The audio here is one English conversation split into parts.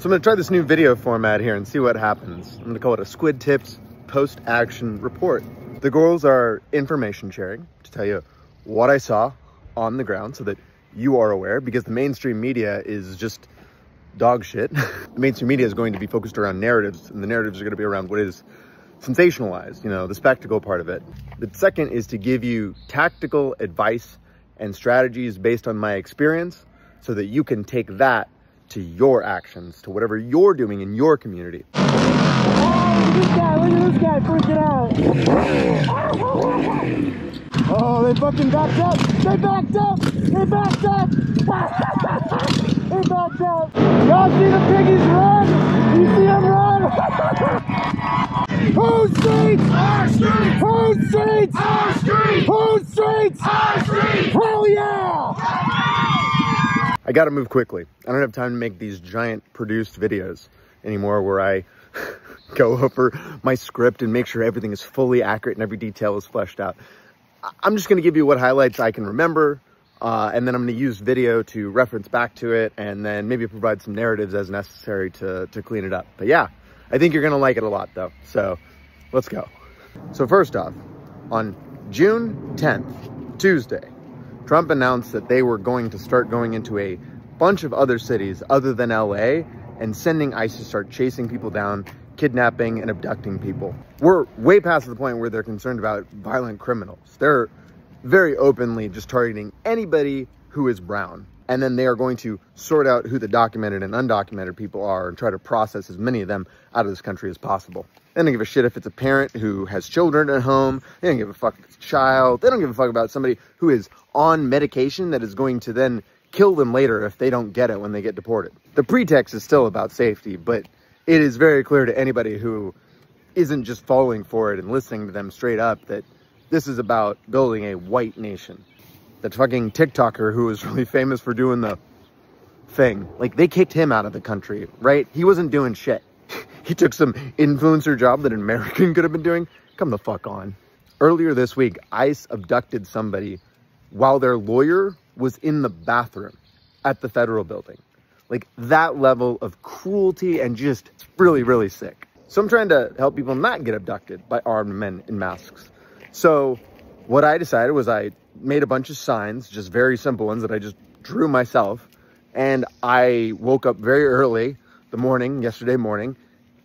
So I'm gonna try this new video format here and see what happens. I'm gonna call it a Squid Tips post-action report. The goals are information sharing to tell you what I saw on the ground so that you are aware, because the mainstream media is just dog shit. The mainstream media is going to be focused around narratives, and the narratives are gonna be around what is sensationalized, you know, the spectacle part of it. The second is to give you tactical advice and strategies based on my experience so that you can take that to your actions, to whatever you're doing in your community. Oh, look at this guy freaking out. Oh, they fucking backed up. They backed up. They backed up. They backed up. Y'all see the piggies run? You see them run? Whose streets? Our streets! Whose streets? Our streets! Whose streets? Our streets! Hell yeah! I gotta move quickly. I don't have time to make these giant produced videos anymore where I go over my script and make sure everything is fully accurate and every detail is fleshed out. I'm just gonna give you what highlights I can remember, and then I'm gonna use video to reference back to it, and then maybe provide some narratives as necessary to clean it up. But yeah, I think you're gonna like it a lot though, so let's go. So first off, on June 10th, Tuesday, Trump announced that they were going to start going into a bunch of other cities other than LA and sending ICE to start chasing people down, kidnapping and abducting people. We're way past the point where they're concerned about violent criminals. They're very openly just targeting anybody who is brown. And then they are going to sort out who the documented and undocumented people are and try to process as many of them out of this country as possible. They don't give a shit if it's a parent who has children at home. They don't give a fuck if it's a child. They don't give a fuck about somebody who is on medication that is going to then kill them later if they don't get it when they get deported. The pretext is still about safety, but it is very clear to anybody who isn't just falling for it and listening to them straight up that this is about building a white nation. That fucking TikToker who was really famous for doing the thing, like they kicked him out of the country, right? He wasn't doing shit. He took some influencer job that an American could have been doing. Come the fuck on. Earlier this week, ICE abducted somebody while their lawyer was in the bathroom at the federal building. Like that level of cruelty and just really, really sick. So I'm trying to help people not get abducted by armed men in masks. So what I decided was I made a bunch of signs, just very simple ones that I just drew myself. And I woke up very early yesterday morning,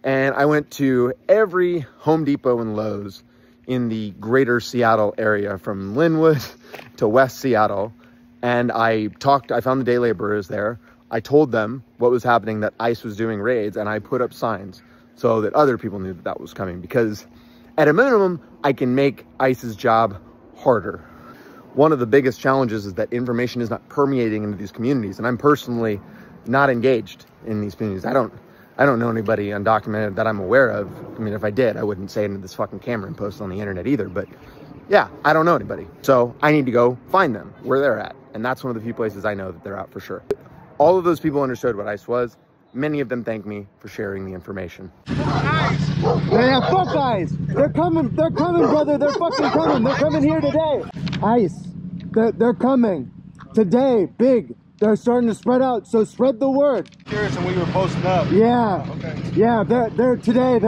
and I went to every Home Depot and Lowe's in the greater Seattle area from Linwood to West Seattle. And I found the day laborers there. I told them what was happening, that ICE was doing raids, and I put up signs so that other people knew that that was coming, because at a minimum, I can make ICE's job harder. One of the biggest challenges is that information is not permeating into these communities, and I'm personally not engaged in these communities. I don't know anybody undocumented that I'm aware of. I mean, if I did, I wouldn't say it into this fucking camera and post it on the internet either, but yeah, I don't know anybody. So I need to go find them where they're at, and that's one of the few places I know that they're at for sure. All of those people understood what ICE was. Many of them thanked me for sharing the information. Yeah, fuck ICE. They're coming, brother. They're fucking coming. They're coming here today. ICE, they're coming today, big. They're starting to spread out, so spread the word. Curious, and we were posting up. Yeah, okay. Yeah, they're today.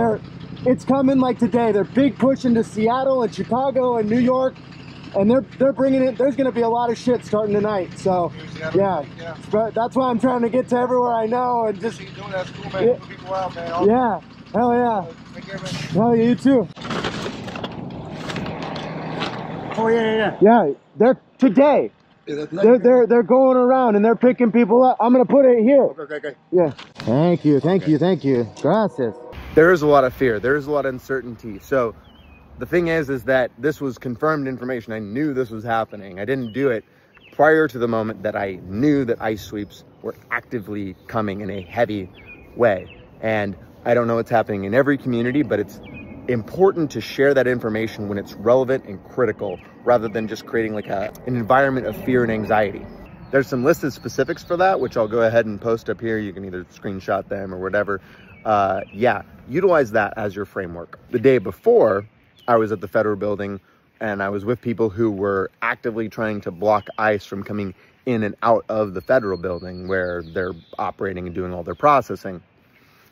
It's coming like today. They're big push into Seattle and Chicago and New York, and they're bringing it. There's gonna be a lot of shit starting tonight. So yeah. That's why I'm trying to get to everywhere I know and just. Keep doing that, cool, man. Keep people out, man. Yeah, hell yeah. Take care, man. Hell yeah, you too. Oh yeah. Yeah, they're today. They're going around and they're picking people up. I'm gonna put it here. Okay. Yeah. Thank you. Gracias. There is a lot of fear. There is a lot of uncertainty. So the thing is that this was confirmed information. I knew this was happening. I didn't do it prior to the moment that I knew that ICE sweeps were actively coming in a heavy way. And I don't know what's happening in every community, but it's important to share that information when it's relevant and critical, rather than just creating like an environment of fear and anxiety. There's some listed specifics for that, which I'll go ahead and post up here. You can either screenshot them or whatever. Yeah, utilize that as your framework. The day before, I was at the federal building and I was with people who were actively trying to block ICE from coming in and out of the federal building where they're operating and doing all their processing.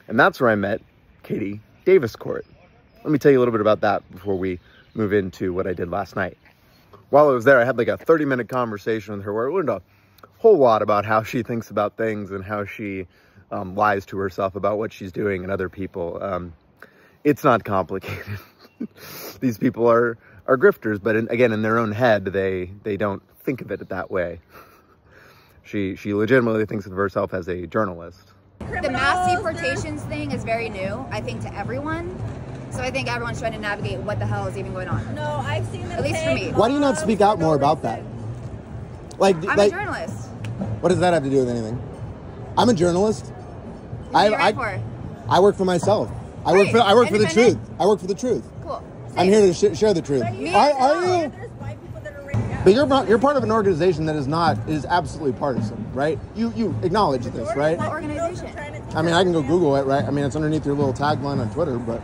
And that's where I met Katie Daviscourt. Let me tell you a little bit about that before we move into what I did last night. While I was there, I had like a 30-minute conversation with her where I learned a whole lot about how she thinks about things and how she lies to herself about what she's doing and other people. It's not complicated. These people are grifters, but again, in their own head, they don't think of it that way. She legitimately thinks of herself as a journalist. The mass deportations thing is very new, I think, to everyone. So I think everyone's trying to navigate what the hell is even going on. No, I've seen them. At least for me. Why do you not speak out more about that? I'm a journalist. What does that have to do with anything? I'm a journalist. Who do you write for? I work for myself. I work for the truth. I work for the truth. Cool. Same. I'm here to share the truth. Are you? There's white people that are But you're part of an organization that is absolutely partisan, right? You acknowledge this, right? What organization? I mean, I can go Google it, right? I mean, it's underneath your little tagline on Twitter, but...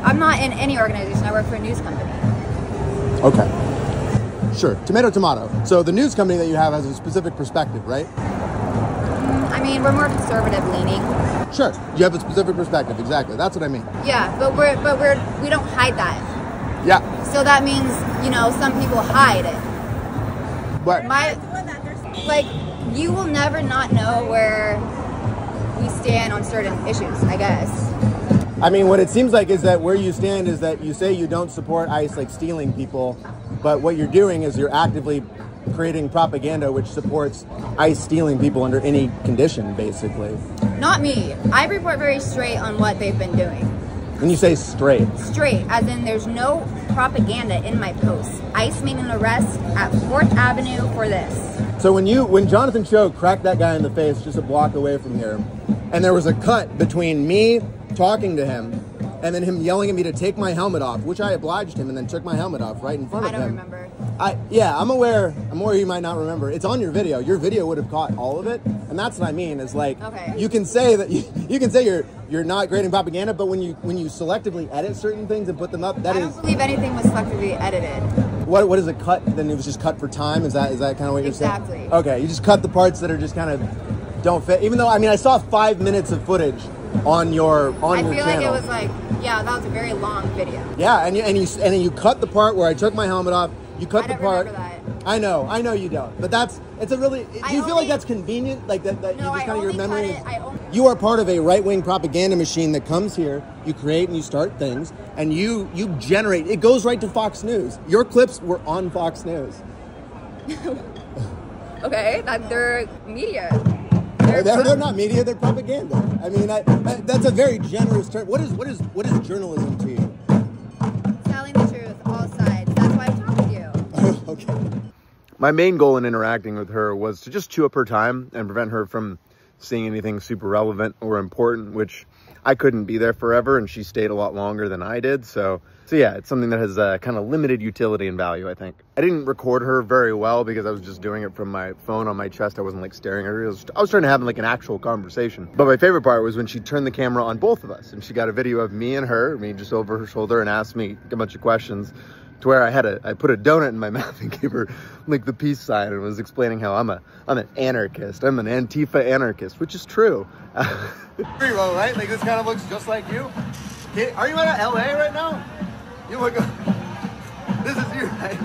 I'm not in any organization. I work for a news company. Okay. Sure. Tomato, tomato. So the news company that you have has a specific perspective, right? I mean, we're more conservative leaning. Sure. You have a specific perspective. Exactly. That's what I mean. Yeah, but we don't hide that. Yeah. So that means, you know, some people hide it. But Like, you will never not know where we stand on certain issues, I guess. I mean, what it seems like is that where you stand is that you say you don't support ICE, like stealing people, but what you're doing is you're actively creating propaganda which supports ICE stealing people under any condition, basically. Not me. I report very straight on what they've been doing. When you say straight? Straight, as in there's no propaganda in my posts. ICE made an arrest at 4th Avenue for this. So when Jonathan Cho cracked that guy in the face just a block away from here, and there was a cut between me talking to him and then him yelling at me to take my helmet off, which I obliged him and then took my helmet off right in front of him. I don't remember. I'm aware you might not remember. It's on your video. Your video would have caught all of it, and that's what I mean. Is like, okay. You can say that you can say you're not creating propaganda, but when you selectively edit certain things and put them up, I don't believe anything was selectively edited. What is a cut? Then it was just cut for time. Is that kind of what you're saying? Exactly. Okay, you just cut the parts that are just kind of don't fit. Even though, I mean, I saw 5 minutes of footage on your channel. I feel like it was like, yeah, that was a very long video. Yeah, and you cut the part where I took my helmet off. You cut the part. Remember that. I know you don't. But it's a really. Do you feel like that's convenient? Like that No, you just kind of your memory. You are part of a right-wing propaganda machine that comes here. You create and you start things, and you generate. It goes right to Fox News. Your clips were on Fox News. Okay, they're media. They're not media. They're propaganda. I mean, that's a very generous term. What is journalism to you? Telling the truth, all sides. That's why I'm talking to you. Okay. My main goal in interacting with her was to just chew up her time and prevent her from seeing anything super relevant or important, which I couldn't be there forever, and she stayed a lot longer than I did. So yeah, it's something that has kind of limited utility and value, I think. I didn't record her very well because I was just doing it from my phone on my chest. I wasn't like staring at her. I was trying to have like an actual conversation. But my favorite part was when she turned the camera on both of us and she got a video of me and her, me just over her shoulder, and asked me a bunch of questions, to where I put a donut in my mouth and gave her like the peace sign and was explaining how I'm an anarchist. I'm an Antifa anarchist, which is true. Free roll, right? Like this kind of looks just like you. Are you out of LA right now? You look. This is you, right?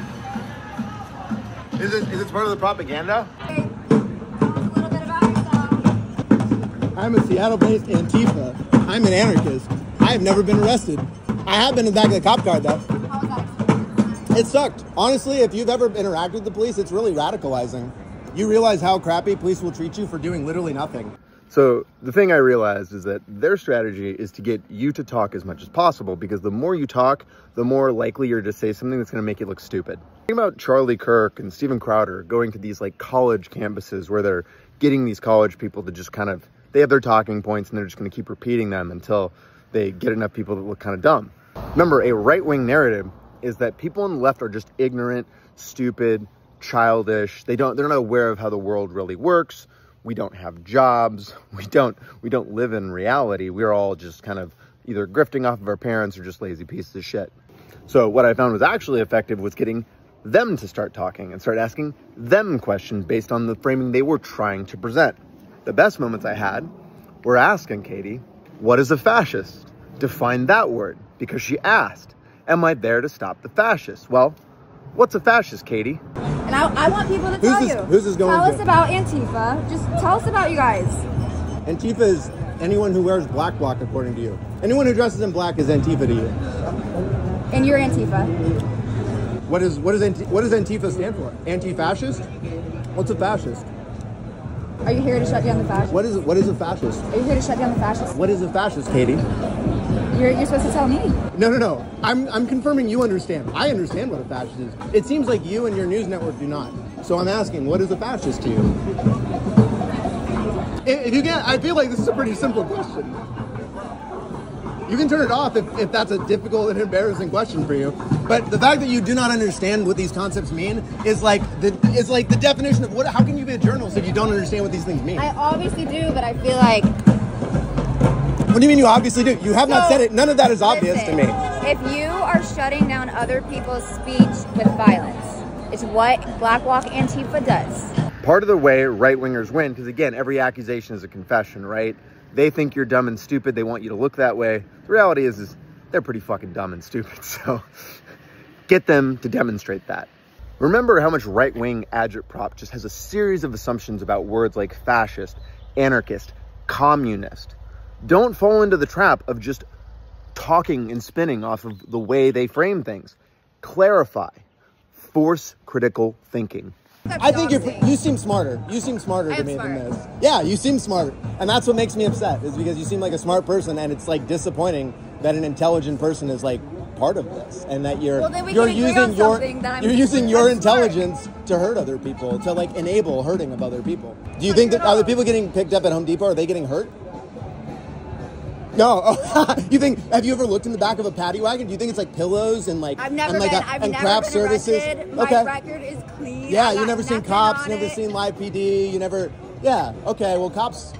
Is this part of the propaganda? Okay, tell us a little bit about yourself. I'm a Seattle-based Antifa. I'm an anarchist. I have never been arrested. I have been in the back of the cop car, though. How was that experience? It sucked. Honestly, if you've ever interacted with the police, it's really radicalizing. You realize how crappy police will treat you for doing literally nothing. So the thing I realized is that their strategy is to get you to talk as much as possible, because the more you talk, the more likely you're to say something that's going to make you look stupid. Think about Charlie Kirk and Steven Crowder going to these like college campuses where they're getting these college people to just kind of, they have their talking points and they're just going to keep repeating them until they get enough people that look kind of dumb. Remember, a right-wing narrative is that people on the left are just ignorant, stupid, childish. They're not aware of how the world really works. We don't have jobs. We don't live in reality. We're all just kind of either grifting off of our parents or just lazy pieces of shit. So what I found was actually effective was getting them to start talking and start asking them questions based on the framing they were trying to present. The best moments I had were asking Katie, What is a fascist? Define that word, because she asked, am I there to stop the fascists? Well, what's a fascist, Katie? And I want people to tell you. Who's this going Tell to? us about Antifa. Just tell us about you guys. Antifa is anyone who wears black bloc, according to you. Anyone who dresses in black is Antifa to you. And you're Antifa. What does Antifa stand for? Anti-fascist? What's a fascist? Are you here to shut down the fascists? What is a fascist? Are you here to shut down the fascists? What is a fascist, Katie? You're supposed to tell me. No. I'm confirming you understand. I understand what a fascist is. It seems like you and your news network do not. So I'm asking, what is a fascist to you? If you get, I feel like this is a pretty simple question. You can turn it off if that's a difficult and embarrassing question for you. But the fact that you do not understand what these concepts mean is like the definition of what. How can you be a journalist if you don't understand what these things mean? I obviously do, but I feel like... What do you mean you obviously do? You have not said it. None of that is obvious to me. If you are shutting down other people's speech with violence, it's what Black Bloc Antifa does. Part of the way right-wingers win, because again, every accusation is a confession, right? They think you're dumb and stupid. They want you to look that way. The reality is they're pretty fucking dumb and stupid. So get them to demonstrate that. Remember how much right-wing agitprop just has a series of assumptions about words like fascist, anarchist, communist. Don't fall into the trap of just talking and spinning off of the way they frame things. Clarify. Force critical thinking. I think you seem smarter. You seem smarter to me than this. Yeah, you seem smarter. And that's what makes me upset, is because you seem like a smart person, and it's like disappointing that an intelligent person is like part of this, and that you're using your intelligence to hurt other people, to like enable hurting of other people. Do you think that are the people getting picked up at Home Depot, are they getting hurt? No. You think? Have you ever looked in the back of a paddy wagon? Do you think it's like pillows and like I've never and craft services? Arrested. My record is clean. Yeah, you never seen cops. You never seen live PD. You never. Yeah. Okay. Well, cops.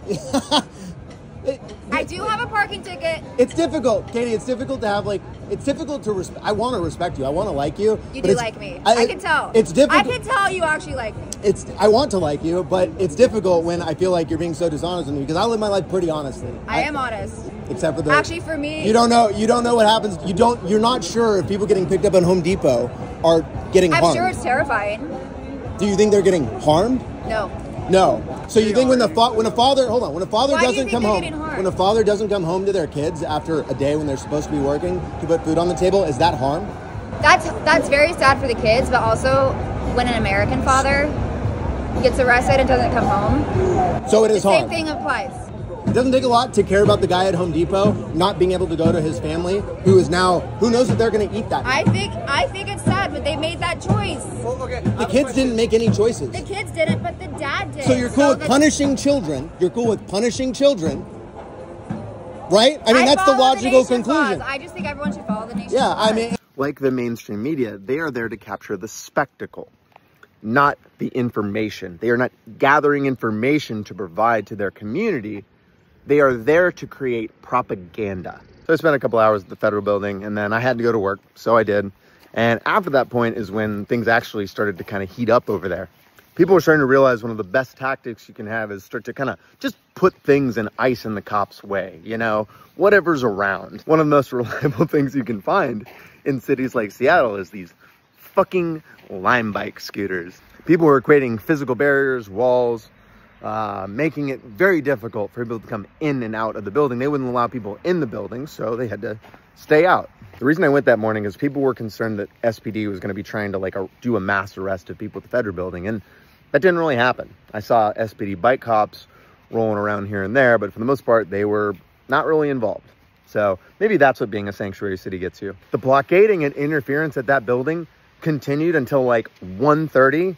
I do have a parking ticket. It's difficult, Katie. It's difficult to have it's difficult to respect. I want to respect you. I want to like you. You do like me. I can tell. It's difficult. I can tell you actually like me. I want to like you, but it's difficult when I feel like you're being so dishonest with me, because I live my life pretty honestly. I am honest. Except for actually for me. You don't know what happens. You're not sure if people getting picked up at Home Depot are getting harmed. I'm sure it's terrifying. Do you think they're getting harmed? No. No. So you think when a father doesn't come home, harmed? when a father doesn't come home to their kids after a day when they're supposed to be working to put food on the table, is that harm? That's very sad for the kids, but also when an American father gets arrested and doesn't come home. So it is harm. Same thing applies. It doesn't take a lot to care about the guy at Home Depot not being able to go to his family, who knows that they're going to eat that. I think it's sad, but they made that choice. Well, okay. The kids didn't make any choices. The kids didn't, but the dad did. So you're cool with punishing children. You're cool with punishing children, right? I mean, that's the logical conclusion. I just think everyone should follow the nation's Yeah, laws. I mean, Like the mainstream media, they are there to capture the spectacle, not the information. They are not gathering information to provide to their community. They are there to create propaganda. So I spent a couple hours at the federal building, and then I had to go to work, so I did. And after that point is when things actually started to kind of heat up over there. People were starting to realize one of the best tactics you can have is start to kind of just put things in ice in the cops' way, whatever's around. One of the most reliable things you can find in cities like Seattle is these fucking Lime bike scooters. People were creating physical barriers, walls, making it very difficult for people to come in and out of the building. They wouldn't allow people in the building, so they had to stay out. The reason I went that morning is people were concerned that SPD was going to be trying to do a mass arrest of people at the federal building, and that didn't really happen. I saw SPD bike cops rolling around here and there, but for the most part, they were not really involved. So maybe that's what being a sanctuary city gets you. The blockading and interference at that building continued until 1:30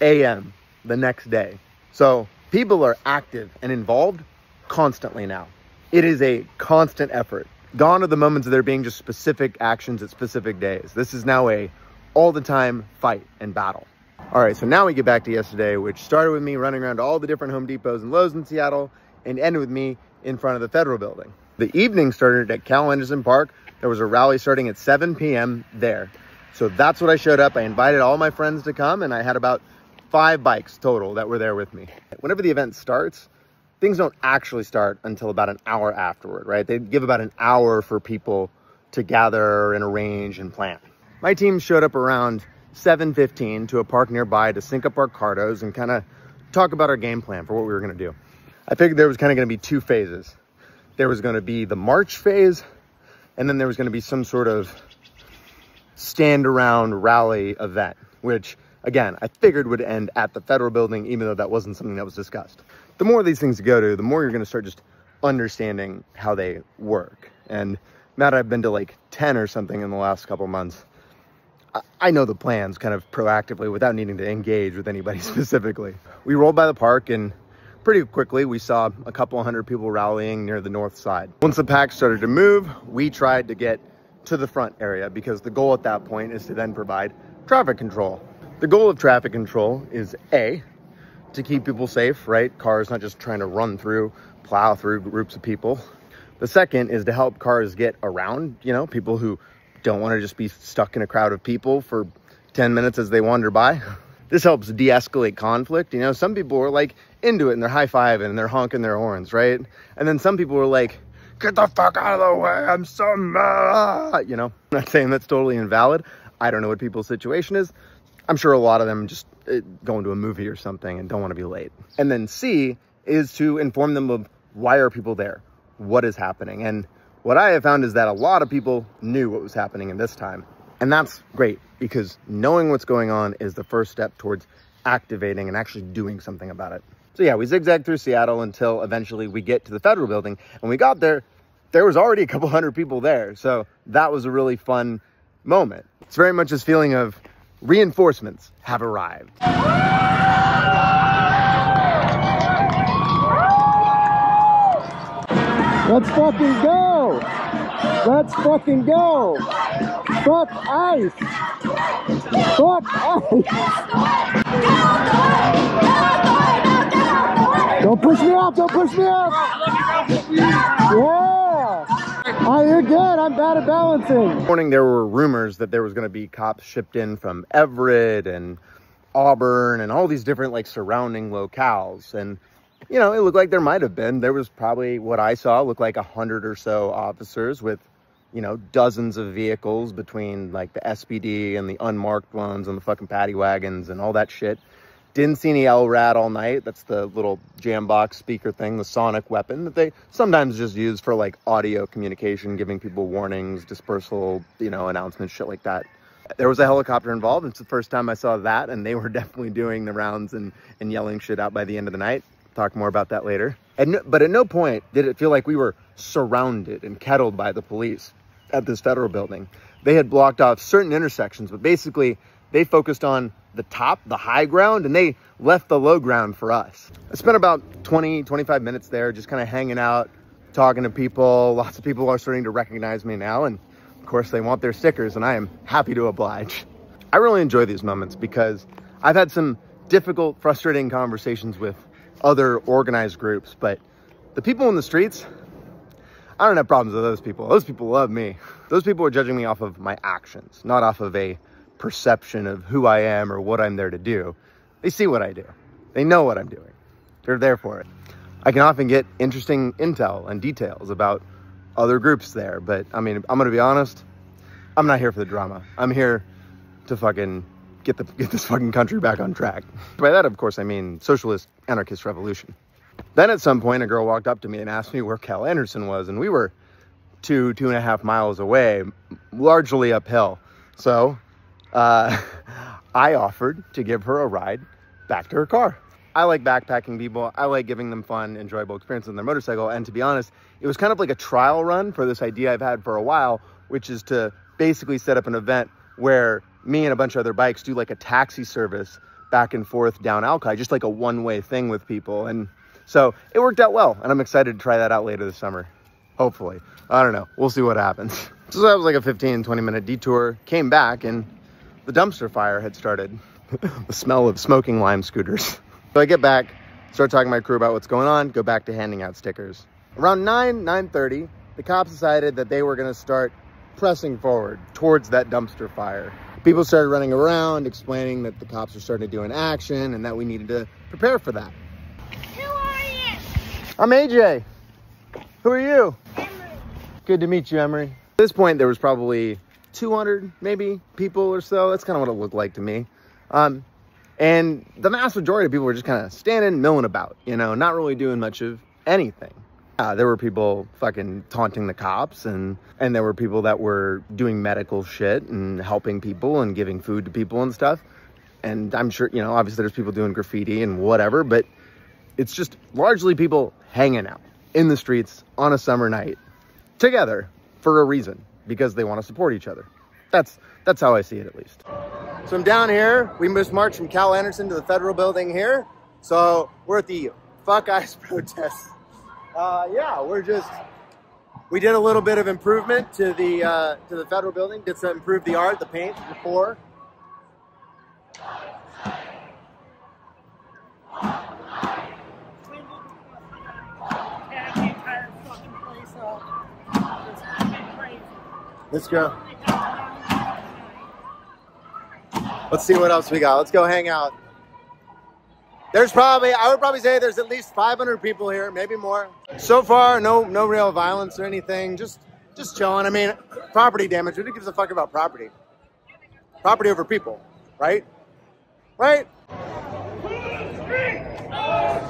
a.m. the next day. So people are active and involved constantly now. It is a constant effort. Gone are the moments of there being just specific actions at specific days. This is now a all-the-time fight and battle. All right, so now we get back to yesterday, which started with me running around to all the different Home Depots and Lowe's in Seattle and ended with me in front of the federal building. The evening started at Cal Anderson Park. There was a rally starting at 7 p.m. there. So that's what I showed up. I invited all my friends to come, and I had about 5 bikes total that were there with me. Whenever the event starts, things don't actually start until about an hour afterward, right? They give about an hour for people to gather and arrange and plan. My team showed up around 7:15 to a park nearby to sync up our cardos and kind of talk about our game plan for what we were going to do. I figured there was kind of going to be two phases. There was going to be the march phase, and then there was going to be some sort of stand around rally event, which again, I figured would end at the federal building, even though that wasn't something that was discussed. The more of these things you go to, the more you're going to start just understanding how they work. And now that I've been to like 10 or something in the last couple months, I know the plans kind of proactively without needing to engage with anybody specifically. We rolled by the park and pretty quickly we saw a couple hundred people rallying near the north side. Once the pack started to move, we tried to get to the front area because the goal at that point is to then provide traffic control. The goal of traffic control is A, to keep people safe, right? Cars not just trying to run through, plow through groups of people. The second is to help cars get around, you know, people who don't want to just be stuck in a crowd of people for 10 minutes as they wander by. This helps de-escalate conflict. You know, some people are like into it and they're high-fiving and they're honking their horns, right? And then some people are like, get the fuck out of the way, I'm so mad. You know, I'm not saying that's totally invalid. I don't know what people's situation is. I'm sure a lot of them just going to a movie or something and don't want to be late. And then C is to inform them of why are people there? What is happening? And what I have found is that a lot of people knew what was happening in this time. And that's great because knowing what's going on is the first step towards activating and actually doing something about it. So yeah, we zigzagged through Seattle until eventually we get to the federal building. And we got there, there was already a couple hundred people there. So that was a really fun moment. It's very much this feeling of reinforcements have arrived. Let's fucking go! Let's fucking go! Fuck ice! Fuck ice! Don't push me up! Don't push me up! Yeah! Oh, you're good. I'm bad at balancing. This morning there were rumors that there was going to be cops shipped in from Everett and Auburn and all these different like surrounding locales. And you know, it looked like there might have been. There was probably, what I saw, looked like 100 or so officers with, you know, dozens of vehicles between like the SPD and the unmarked ones and the fucking paddy wagons and all that shit. Didn't see any LRAD all night. That's the little jam box speaker thing, the sonic weapon that they sometimes just use for like audio communication, giving people warnings, dispersal, you know, announcements, shit like that. There was a helicopter involved. It's the first time I saw that, and they were definitely doing the rounds and yelling shit out by the end of the night. Talk more about that later. But at no point did it feel like we were surrounded and kettled by the police at this federal building. They had blocked off certain intersections, but basically they focused on the top, the high ground, and they left the low ground for us. I spent about 20-25 minutes there just kind of hanging out, talking to people. Lots of people are starting to recognize me now, and of course they want their stickers, and I am happy to oblige. I really enjoy these moments because I've had some difficult, frustrating conversations with other organized groups, but the people in the streets, I don't have problems with those people. Those people love me. Those people are judging me off of my actions, not off of a perception of who I am or what I'm there to do. They see what I do. They know what I'm doing. They're there for it. I can often get interesting intel and details about other groups there, but I mean, I'm gonna be honest, I'm not here for the drama. I'm here to fucking get this fucking country back on track. By that, of course, I mean socialist anarchist revolution. Then at some point, a girl walked up to me and asked me where Cal Anderson was, and we were 2.5 miles away, largely uphill. So I offered to give her a ride back to her car. I like backpacking people. I like giving them fun, enjoyable experiences on their motorcycle. And to be honest, it was kind of like a trial run for this idea I've had for a while, which is to basically set up an event where me and a bunch of other bikes do like a taxi service back and forth down Alki, just like a one-way thing with people. And so it worked out well, and I'm excited to try that out later this summer. Hopefully. I don't know. We'll see what happens. So that was like a 15-20 minute detour. Came back and the dumpster fire had started. The smell of smoking lime scooters. So I get back, start talking to my crew about what's going on, go back to handing out stickers. Around 9:30, the cops decided that they were going to start pressing forward towards that dumpster fire. People started running around, explaining that the cops were starting to do an action and that we needed to prepare for that. Who are you? I'm AJ. Who are you? Emery. Good to meet you, Emery. At this point, there was probably 200 maybe people or so. That's kind of what it looked like to me. And the vast majority of people were just kind of standing, milling about, you know, not really doing much of anything. There were people fucking taunting the cops, and there were people that were doing medical shit and helping people and giving food to people and stuff. And I'm sure, you know, obviously there's people doing graffiti and whatever, but it's just largely people hanging out in the streets on a summer night together for a reason, because they want to support each other. That's how I see it, at least. So I'm down here. We just marched from Cal Anderson to the federal building here. So we're at the Fuck ICE protest. Yeah, we did a little bit of improvement to the federal building. Did some improve the art, the paint, the decor. Let's go. Let's see what else we got. Let's go hang out. There's probably, I would probably say there's at least 500 people here, maybe more. So far, no real violence or anything. Just chilling. I mean, property damage. Who gives a fuck about property? Property over people, right? Right? Our street! Our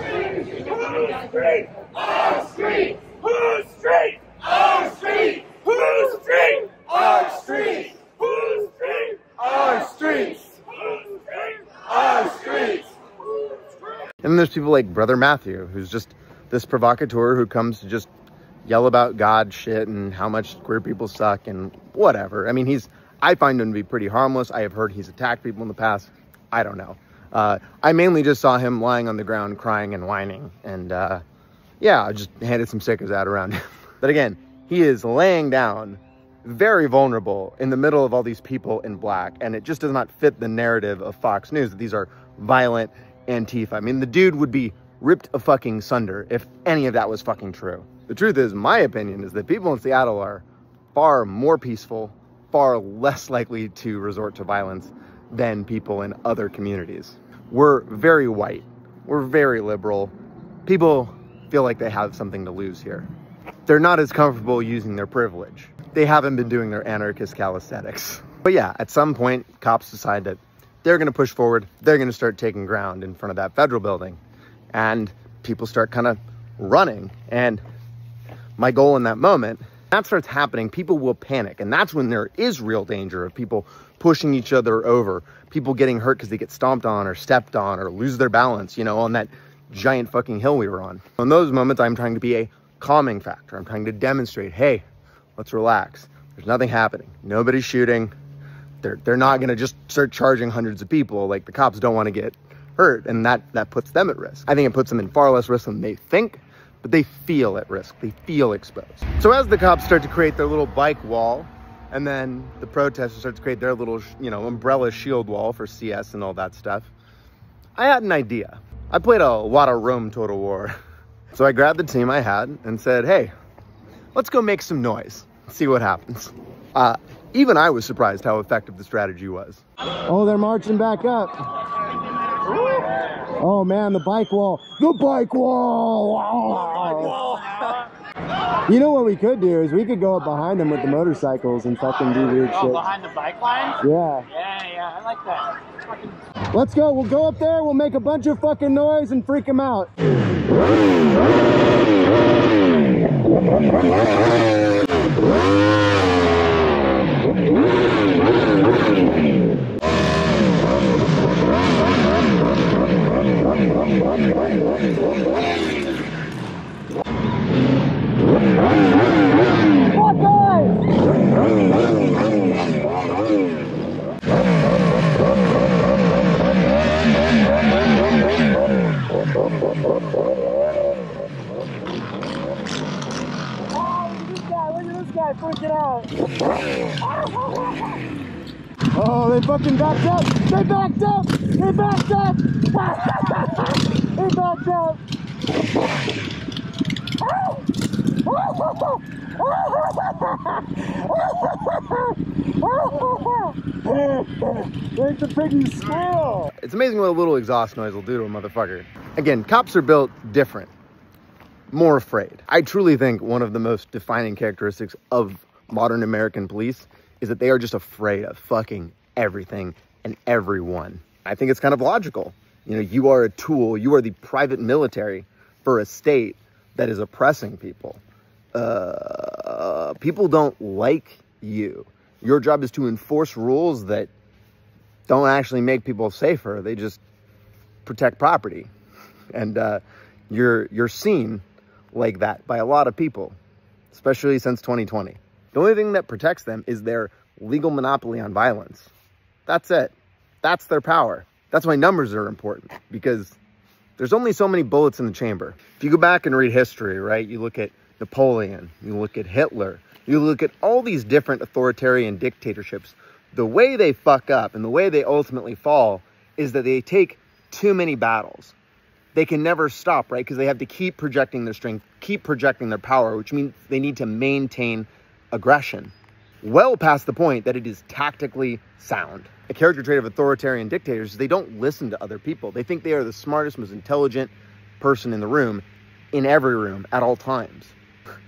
street! Our street! Our street! Our street! Our street! Our street! Our street! Our streets! Our streets! And then there's people like Brother Matthew, who's just this provocateur who comes to just yell about God shit and how much queer people suck and whatever. I mean, I find him to be pretty harmless. I have heard he's attacked people in the past. I don't know. I mainly just saw him lying on the ground crying and whining. And yeah, I just handed some stickers out around him. But again, he is laying down, very vulnerable in the middle of all these people in black. And it just does not fit the narrative of Fox News that these are violent Antifa. I mean, the dude would be ripped a fucking sunder if any of that was fucking true. The truth is, my opinion is that people in Seattle are far more peaceful, far less likely to resort to violence than people in other communities. We're very white. We're very liberal. People feel like they have something to lose here. They're not as comfortable using their privilege. They haven't been doing their anarchist calisthenics. But yeah, at some point, cops decide that they're going to push forward. They're going to start taking ground in front of that federal building. And people start kind of running. And my goal in that moment, that starts happening, people will panic. And that's when there is real danger of people pushing each other over, people getting hurt because they get stomped on or stepped on or lose their balance, you know, on that giant fucking hill we were on. In those moments, I'm trying to be a calming factor. I'm trying to demonstrate, hey, let's relax. There's nothing happening. Nobody's shooting. They're not going to just start charging hundreds of people. Like, the cops don't want to get hurt, and that puts them at risk. I think it puts them in far less risk than they think, but they feel at risk. They feel exposed. So as the cops start to create their little bike wall, and then the protesters start to create their little, you know, umbrella shield wall for CS and all that stuff, I had an idea. I played a lot of Rome Total War. So I grabbed the team I had and said, hey, let's go make some noise, see what happens. Even I was surprised how effective the strategy was. Oh, they're marching back up. Oh man, the bike wall. The bike wall! You know what we could do is we could go up behind them with the motorcycles and fucking do weird shit. Oh, behind the bike line? Yeah. Yeah, I like that. Let's go. We'll go up there. We'll make a bunch of fucking noise and freak them out. Freaking out. Oh, they fucking backed up. They backed up. They backed up. They backed up. There's a freaking squirrel. It's amazing what a little exhaust noise will do to a motherfucker. Again, cops are built different. more afraid. I truly think one of the most defining characteristics of modern American police is that they are just afraid of fucking everything and everyone. I think it's kind of logical. You know, you are a tool, you are the private military for a state that is oppressing people. People don't like you. Your job is to enforce rules that don't actually make people safer. They just protect property. And you're seen like that by a lot of people, especially since 2020. The only thing that protects them is their legal monopoly on violence. That's it. That's their power. That's why numbers are important, because there's only so many bullets in the chamber. If you go back and read history, right, you look at Napoleon, you look at Hitler, you look at all these different authoritarian dictatorships, the way they fuck up and the way they ultimately fall is that they take too many battles. They can never stop, right? Because they have to keep projecting their strength, keep projecting their power, which means they need to maintain aggression. Well past the point that it is tactically sound. A character trait of authoritarian dictators is they don't listen to other people. They think they are the smartest, most intelligent person in the room, in every room, at all times.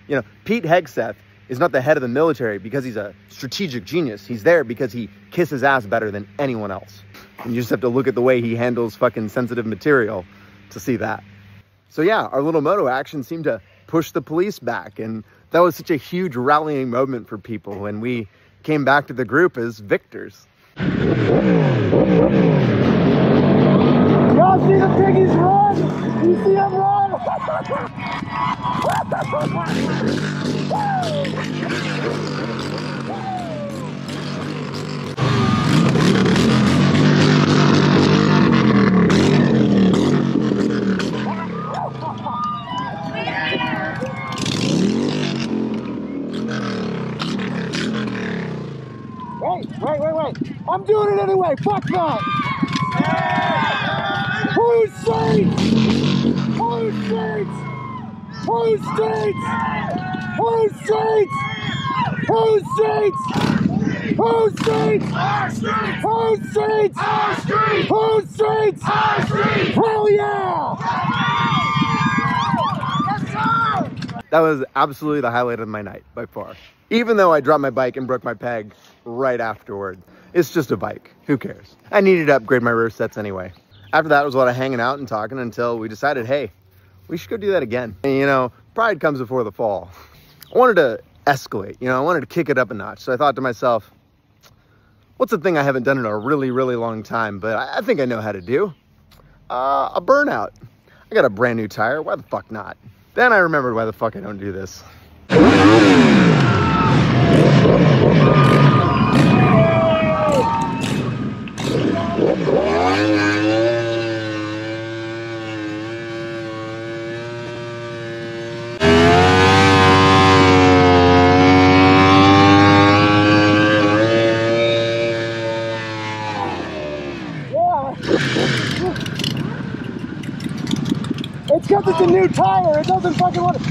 You know, Pete Hegseth is not the head of the military because he's a strategic genius. He's there because he kisses ass better than anyone else. And you just have to look at the way he handles fucking sensitive material to see that. So yeah, our little moto action seemed to push the police back, and that was such a huge rallying moment for people when we came back to the group as victors. Y'all see the piggies run? You see them run? Wait. I'm doing it anyway. Fuck that. Whose streets? Whose streets? Whose streets? Whose streets? Whose streets? Whose streets? Our streets! Whose streets? Our streets! Whose streets? Our streets! Hell yeah! That was absolutely the highlight of my night, by far. Even though I dropped my bike and broke my peg right afterward. It's just a bike. Who cares? I needed to upgrade my rear sets anyway. After that, it was a lot of hanging out and talking until we decided, hey, we should go do that again. And, you know, pride comes before the fall. I wanted to escalate, you know, I wanted to kick it up a notch. So I thought to myself, what's the thing I haven't done in a really, really long time, but I think I know how to do? A burnout. I got a brand new tire. Why the fuck not? Then I remembered why the fuck I don't do this. It's because it's a new tire. It doesn't fucking want to.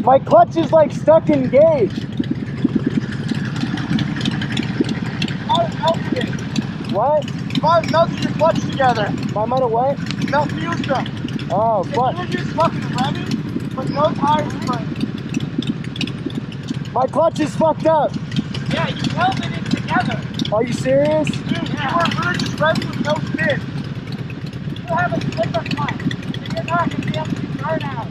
My clutch is like stuck engaged. What? Mine melted your clutch together. I might have what? Melt fused them. Oh, fuck. You're just fucking revving, but no tires burn. My clutch is fucked up. Yeah, you welded it together. Are you serious? Dude, we were just revving with no spin. You have a slipper clutch. You're not going to be able to burn out.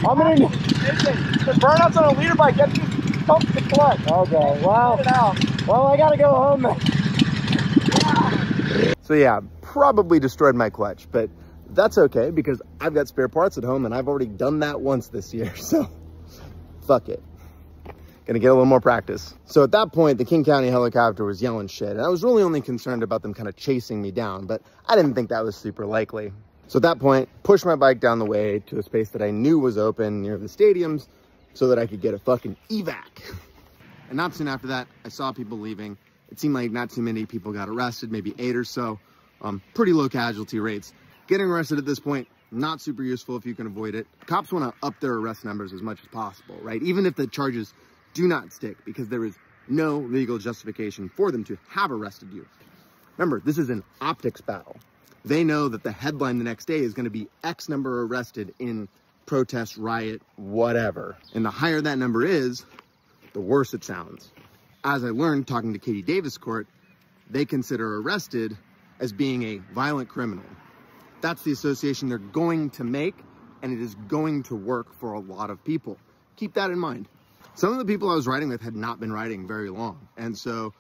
I'm gonna. The burnouts on a leader bike, that's just pump the clutch. Okay, well, I gotta go home. So yeah, probably destroyed my clutch, but that's okay because I've got spare parts at home and I've already done that once this year, so fuck it. Gonna get a little more practice. So at that point, the King County helicopter was yelling shit, and I was really only concerned about them kind of chasing me down, but I didn't think that was super likely. So at that point, pushed my bike down the way to a space that I knew was open near the stadiums so that I could get a fucking evac. And not soon after that, I saw people leaving. It seemed like not too many people got arrested, maybe 8 or so. Pretty low casualty rates. Getting arrested at this point, not super useful if you can avoid it. Cops want to up their arrest numbers as much as possible, right? Even if the charges do not stick, because there is no legal justification for them to have arrested you. Remember, this is an optics battle. They know that the headline the next day is going to be X number arrested in protest, riot, whatever. And the higher that number is, the worse it sounds. As I learned talking to Katie Davis Court, they consider arrested as being a violent criminal. That's the association they're going to make, and it is going to work for a lot of people. Keep that in mind. Some of the people I was riding with had not been riding very long, and so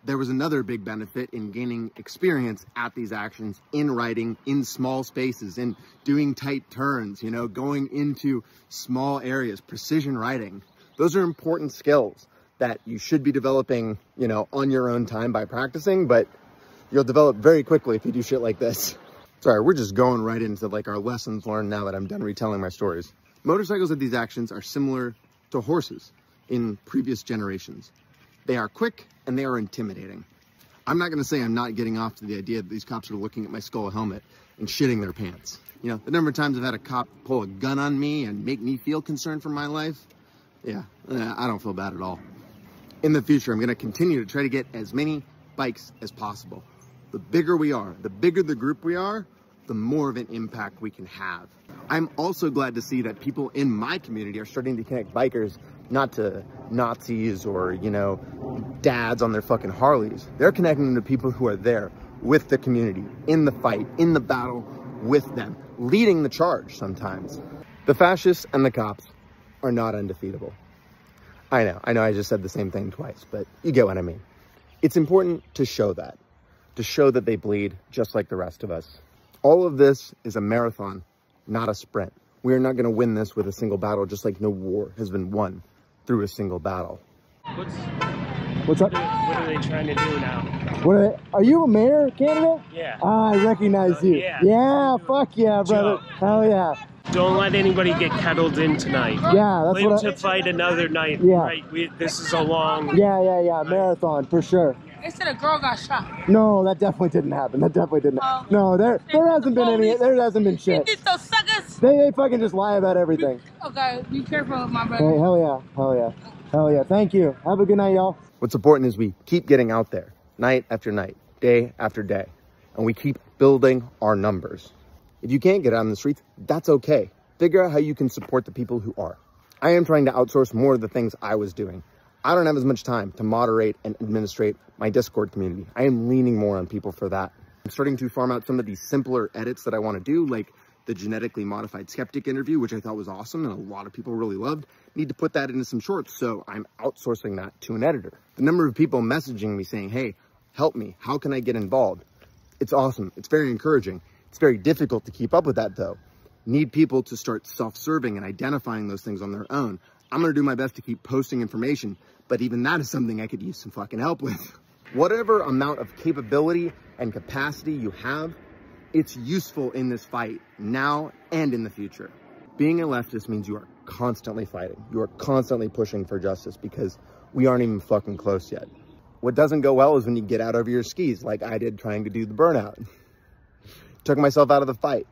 there was another big benefit in gaining experience at these actions, in riding in small spaces, in doing tight turns, you know, going into small areas, precision riding. Those are important skills that you should be developing, you know, on your own time by practicing, but you'll develop very quickly if you do shit like this. Sorry, we're just going right into like our lessons learned now that I'm done retelling my stories. Motorcycles at these actions are similar to horses in previous generations. They are quick and they are intimidating. I'm not gonna say I'm not getting off to the idea that these cops are looking at my skull helmet and shitting their pants. You know, the number of times I've had a cop pull a gun on me and make me feel concerned for my life, yeah, I don't feel bad at all. In the future, I'm gonna continue to try to get as many bikes as possible. The bigger we are, the bigger the group we are, the more of an impact we can have. I'm also glad to see that people in my community are starting to connect bikers not to Nazis or, you know, dads on their fucking Harleys. They're connecting them to people who are there with the community, in the fight, in the battle with them, leading the charge sometimes. The fascists and the cops are not undefeatable. I know I just said the same thing twice, but you get what I mean. It's important to show that they bleed just like the rest of us. All of this is a marathon, not a sprint. We are not going to win this with a single battle, just like no war has been won through a single battle. What's up? What are they trying to do now? Are you a mayor candidate? Yeah. I recognize you. Yeah. Yeah, fuck yeah, brother. Joe. Hell yeah. Don't let anybody get kettled in tonight. Yeah, that's Live what to fight another night. Yeah. Right. This is a long. Yeah. Marathon, for sure. They said a girl got shot. No, that definitely didn't happen. That definitely didn't. No, there hasn't been any. There hasn't been shit. These those suckers. They fucking just lie about everything. Okay, be careful, my brother. Hey, hell yeah. Thank you. Have a good night, y'all. What's important is we keep getting out there, night after night, day after day, and we keep building our numbers. If you can't get out on the streets, that's okay. Figure out how you can support the people who are. I am trying to outsource more of the things I was doing. I don't have as much time to moderate and administrate my Discord community. I am leaning more on people for that. I'm starting to farm out some of these simpler edits that I want to do, like the genetically modified skeptic interview, which I thought was awesome and a lot of people really loved. Need to put that into some shorts, so I'm outsourcing that to an editor. The number of people messaging me saying, hey, help me, how can I get involved? It's awesome, it's very encouraging. It's very difficult to keep up with that though. Need people to start self-serving and identifying those things on their own. I'm gonna do my best to keep posting information, but even that is something I could use some fucking help with. Whatever amount of capability and capacity you have, it's useful in this fight now and in the future. Being a leftist means you are constantly fighting. You are constantly pushing for justice because we aren't even fucking close yet. What doesn't go well is when you get out over your skis like I did trying to do the burnout. Took myself out of the fight.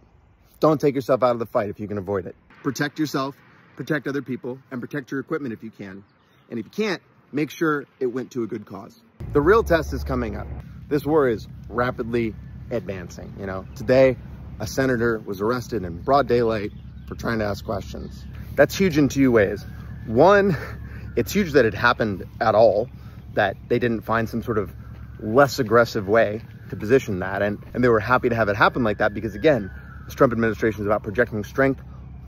Don't take yourself out of the fight if you can avoid it. Protect yourself, protect other people, and protect your equipment if you can. And if you can't, make sure it went to a good cause. The real test is coming up. This war is rapidly advancing. You know, today a senator was arrested in broad daylight for trying to ask questions. That's huge in two ways. One, it's huge that it happened at all, that they didn't find some sort of less aggressive way to position that. And they were happy to have it happen like that because, again, this Trump administration is about projecting strength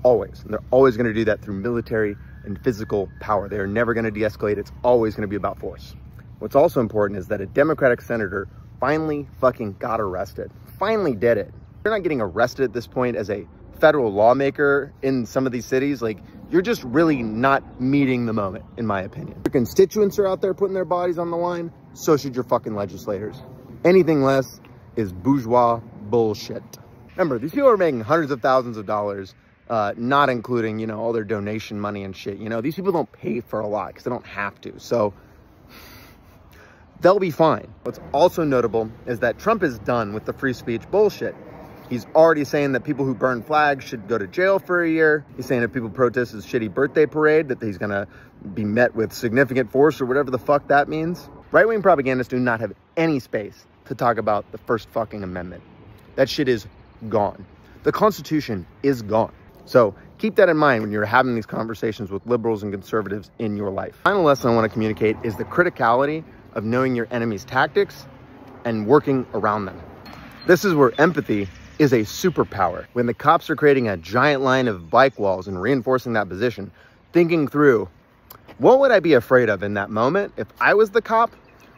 always. And they're always going to do that through military and physical power. They're never going to de-escalate. It's always going to be about force. What's also important is that a Democratic senator finally fucking got arrested. Finally did it. You're not getting arrested at this point as a federal lawmaker in some of these cities. Like, you're just really not meeting the moment, in my opinion. Your constituents are out there putting their bodies on the line. So should your fucking legislators. Anything less is bourgeois bullshit. Remember, these people are making hundreds of thousands of dollars, not including, you know, all their donation money and shit. You know, these people don't pay for a lot because they don't have to. So they'll be fine. What's also notable is that Trump is done with the free speech bullshit. He's already saying that people who burn flags should go to jail for a year. He's saying if people protest his shitty birthday parade, that he's gonna be met with significant force or whatever the fuck that means. Right-wing propagandists do not have any space to talk about the First fucking Amendment. That shit is gone. The Constitution is gone. So keep that in mind when you're having these conversations with liberals and conservatives in your life. Final lesson I want to communicate is the criticality of knowing your enemy's tactics and working around them. This is where empathy is a superpower. When the cops are creating a giant line of bike walls and reinforcing that position, thinking through, what would I be afraid of in that moment if I was the cop,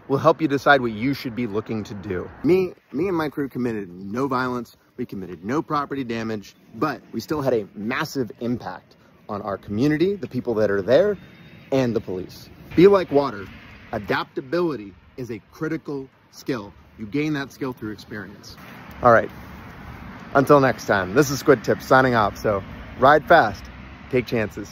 will help you decide what you should be looking to do. Me and my crew committed no violence, we committed no property damage, but we still had a massive impact on our community, the people that are there, and the police. Be like water. Adaptability is a critical skill. You gain that skill through experience. All right, until next time, this is Squid Tips signing off. So ride fast, take chances.